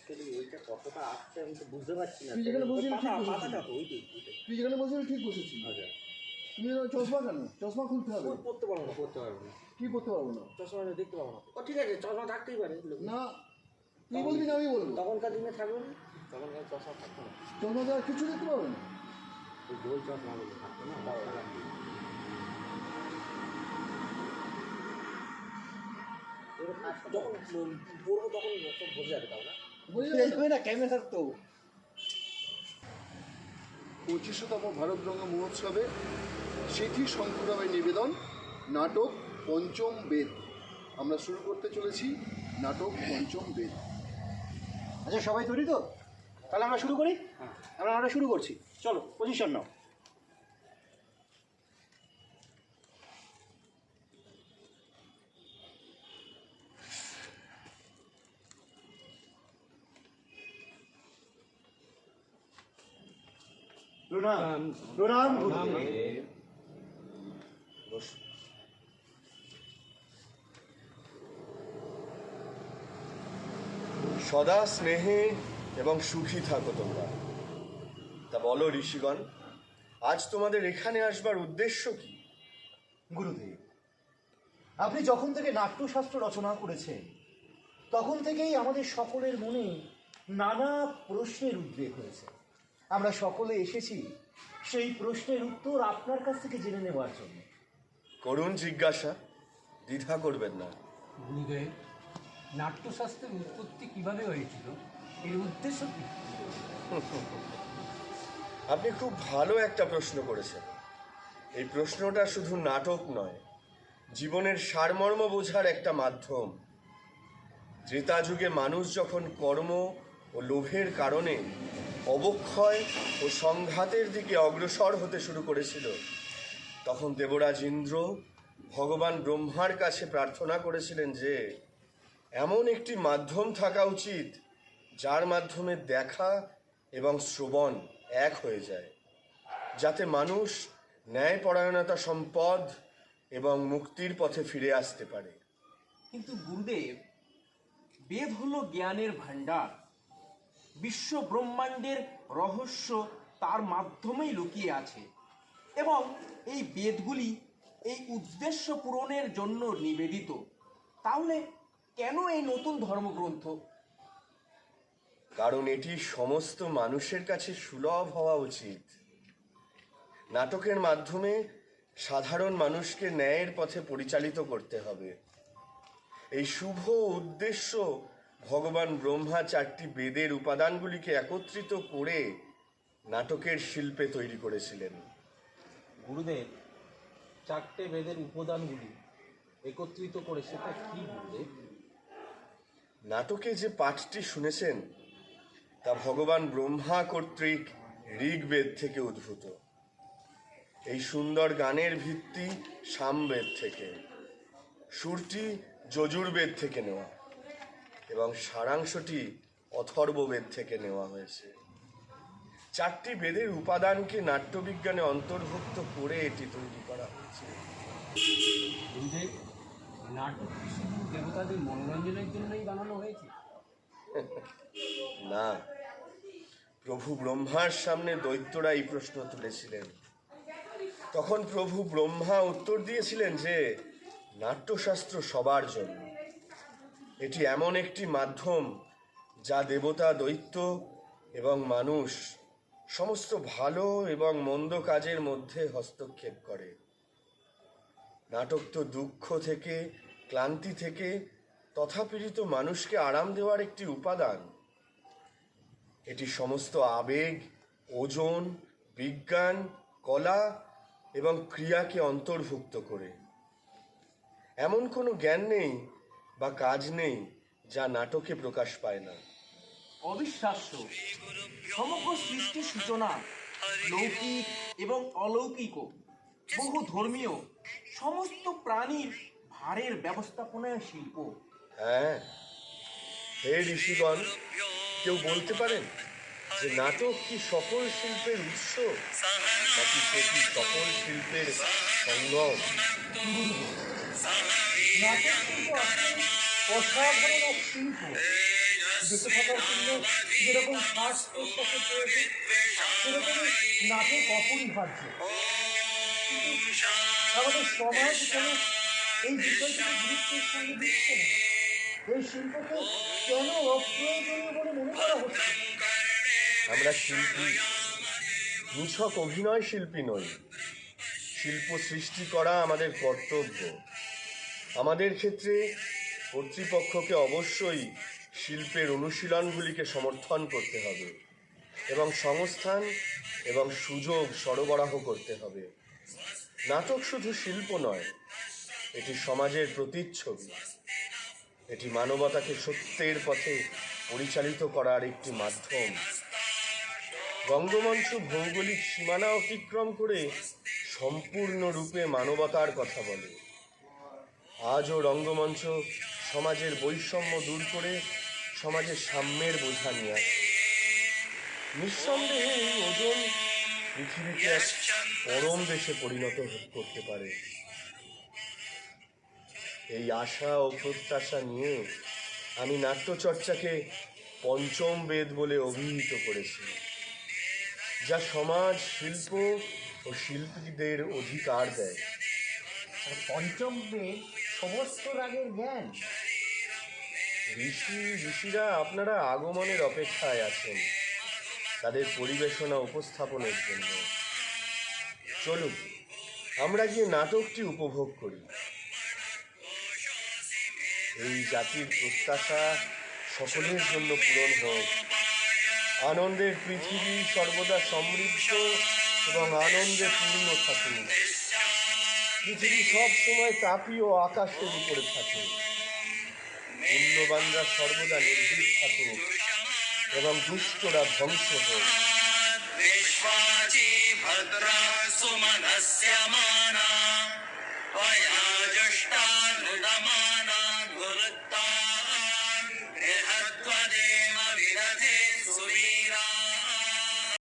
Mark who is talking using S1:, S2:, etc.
S1: Actually ওইটা কতটা আসছে আমি তো বুঝতে পারছি না।
S2: তুই যেখানে বসেছিলি ঠিক
S1: পাতাটা তো
S2: বসেছিস, তুই যেখানে বসেছিলি ঠিক বসেছিস।
S1: আচ্ছা,
S2: তুমি চশমা কেন? চশমা খুলতে হবে।
S1: পড়তে পারবো না, পড়তে পারবো না,
S2: কি করতে পারবো না?
S1: চশমা দেখতে পাবো না। ও ঠিক আছে, চশমা থাকতেই পারে।
S2: না তুই বলবি না আমি বলবো।
S1: তখনকার দিনে থাকবে না, তখনকার চশমা থাকতো না,
S2: চশমা দ্বারা কিছু দেখতে পাবে না।
S1: ওই গোল চশমাগুলো থাকতো না। যখন পড়বো তখন সব বোঝা যাবে, তাও না
S2: বুঝতে
S1: যাবে না ক্যামেরা তো।
S2: 25তম ভারতরঙ্গ মহোৎসবে সেথি শঙ্কররামের নিবেদন নাটক পঞ্চম বেদ। আমরা শুরু করতে চলেছি নাটক পঞ্চম বেদ।
S3: আচ্ছা, সবাই তৈরি তো? তাহলে আমরা শুরু করি। আমরা শুরু করছি, চলো পজিশন নাও। প্রণাম প্রণাম গুরুদেব।
S4: সদা স্নেহে এবং সুখী থাকো তোমরা। তা বলো ঋষিগণ, আজ তোমাদের এখানে আসবার উদ্দেশ্য কি?
S3: গুরুদেব, আপনি যখন থেকে নাট্যশাস্ত্র রচনা করেছেন তখন থেকেই আমাদের সকলের মনে নানা প্রশ্নের উদ্রেক হয়েছে। আমরা সকলে এসেছি সেই প্রশ্নের উত্তর আপনার কাছ থেকে জেনে নেওয়ার জন্য।
S4: করুণ জিজ্ঞাসা, দ্বিধা করবেন না।
S5: গুরুদেব, নাট্যশাস্ত্রের উৎপত্তি কিভাবে হয়েছিল, এর উদ্দেশ্য কি?
S4: আপনি খুব ভালো একটা প্রশ্ন করেছেন। এই প্রশ্নটা শুধু নাটক নয়, জীবনের সারমর্ম বোঝার একটা মাধ্যম। ত্রেতা যুগে মানুষ যখন কর্ম ও লোভের কারণে অবক্ষয় ও সংঘাতের দিকে অগ্রসর হতে শুরু করেছিল, তখন দেবরাজ ইন্দ্র ভগবান ব্রহ্মার কাছে প্রার্থনা করেছিলেন যে এমন একটি মাধ্যম থাকা উচিত যার মাধ্যমে দেখা এবং শ্রবণ এক হয়ে যায়, যাতে মানুষ ন্যায়পরায়ণতা সম্পদ এবং মুক্তির পথে ফিরে আসতে পারে।
S5: কিন্তু গুরুদেব, বেদ হলো জ্ঞানের ভাণ্ডার। বিশ্ব ব্রহ্মাণ্ডের রহস্য তার মাধ্যমেই লুকিয়ে আছে, এবং এই বেদগুলি এই উদ্দেশ্য পূরণের জন্য নিবেদিত। তাহলে কেন এই নতুন ধর্মগ্রন্থ?
S4: কারণ এটি সমস্ত মানুষের কাছে সুলভ হওয়া উচিত। নাটকের মাধ্যমে সাধারণ মানুষকে ন্যায়ের পথে পরিচালিত করতে হবে। এই শুভ উদ্দেশ্য ভগবান ব্রহ্মা 4টি বেদের উপাদানগুলিকে একত্রিত করে নাটকের শিল্পে তৈরি করেছিলেন।
S1: গুরুদেব, 4টে বেদের উপাদানগুলি একত্রিত করে সেটা কি গুরুদেব?
S4: নাটকে যে পাঠটি শুনেছেন তা ভগবান ব্রহ্মা কর্তৃক ঋগ্বেদ থেকে উদ্ভূত। এই সুন্দর গানের ভিত্তি সামবেদ থেকে, সুরটি যজুর্বেদ থেকে নেওয়া এবং সারাংশটি অথর্ববেদ থেকে নেওয়া হয়েছে। 4টি বেদের উপাদানকে নাট্যবিজ্ঞানে অন্তর্ভুক্ত করে এটি তৈরি করা হয়েছে।
S5: গুরুদেব, নাটক কি শুধু দেবতাদের মনোরঞ্জনের জন্যই বানানো হয়েছে?
S4: না, প্রভু ব্রহ্মার সামনে দৈত্যরা এই প্রশ্ন তুলেছিলেন। তখন প্রভু ব্রহ্মা উত্তর দিয়েছিলেন যে নাট্যশাস্ত্র সবার জন্য। এটি এমন একটি মাধ্যম যা দেবতা, দৈত্য এবং মানুষ সমস্ত ভালো এবং মন্দ কাজের মধ্যে হস্তক্ষেপ করে। নাটক তো দুঃখ থেকে, ক্লান্তি থেকে তথাপীড়িত মানুষকে আরাম দেওয়ার একটি উপাদান। এটি সমস্ত আবেগ, ওজন, বিজ্ঞান, কলা এবং ক্রিয়াকে অন্তর্ভুক্ত করে। এমন কোনো জ্ঞান নেই বা কাজ নেই যা নাটকে প্রকাশ পায় না।
S5: অবিশ্বাস্য! সমগ্র সৃষ্টির সূচনা লৌকিক এবং অলৌকিক, বহু ধর্মীয়, সমস্ত প্রাণীর ভারের ব্যবস্থাপনায় শিল্প।
S4: হ্যাঁ, হে ঋষিগণ, কেউ বলতে পারেন যে নাটক কি সকল শিল্পের উৎস, নাকি সেটি সকল শিল্পের সঙ্গম?
S3: নাটক শিল্প আসলে অসাধারণ এক শিল্প, বেঁচে থাকার জন্য যেরকম শ্বাস প্রশ্বাসের প্রয়োজন, সেরকমই নাটক অপরিহার্য। কিন্তু আমাদের সমাজ কেন এই বিষয়টিকে গুরুত্বের সঙ্গে দিচ্ছে না? এই শিল্পকে কেন অপ্রয়োজনীয় বলে মনে করা হচ্ছে?
S4: আমরা শিল্পী, নিছক অভিনয় শিল্পী নই। শিল্প সৃষ্টি করা আমাদের কর্তব্য। আমাদের ক্ষেত্রে কর্তৃপক্ষকে অবশ্যই শিল্পের অনুশীলনগুলিকে সমর্থন করতে হবে এবং সংস্থান এবং সুযোগ সরবরাহ করতে হবে। নাটক শুধু শিল্প নয়, এটি সমাজের প্রতিচ্ছবি। এটি মানবতাকে সত্যের পথে পরিচালিত করার একটি মাধ্যম। রঙ্গমঞ্চ ভৌগোলিক সীমানা অতিক্রম করে সম্পূর্ণরূপে মানবতার কথা বলে। আজও রঙ্গমঞ্চ সমাজের বৈষম্য দূর করে সমাজের সাম্যের বোঝা নিয়ে আসে। নিঃসন্দেহে এই ওজন পৃথিবীকে এক পরম দেশে পরিণত করতে পারে। এই আশা ও প্রত্যাশা নিয়ে আমি নাট্যচর্চাকে পঞ্চম বেদ বলে অভিহিত করেছি, যা সমাজ, শিল্প ও শিল্পীদের অধিকার দেয়।
S3: পঞ্চম বেদ সমস্ত রাগের জ্ঞান।
S4: ঋষিরা আপনারা আগমনের অপেক্ষায় আছেন তাদের পরিবেশনা উপস্থাপনের জন্য। চলুন আমরা গিয়ে নাটকটি উপভোগ করি। এই জাতির প্রত্যাশা সকলের জন্য পূরণ হোক। আনন্দের পৃথিবী সর্বদা সমৃদ্ধ এবং আনন্দে পূর্ণ থাকুক। পৃথিবী সব সময় তাপীয় আকাশের উপরে থাকে। পুণ্যবানরা সর্বদা নির্ভীক থাকুক এবং দুষ্টরা ধ্বংস হোক।
S6: विश्वाची भद्रा सुमनस्य माना त्वया जुष्टानुदमा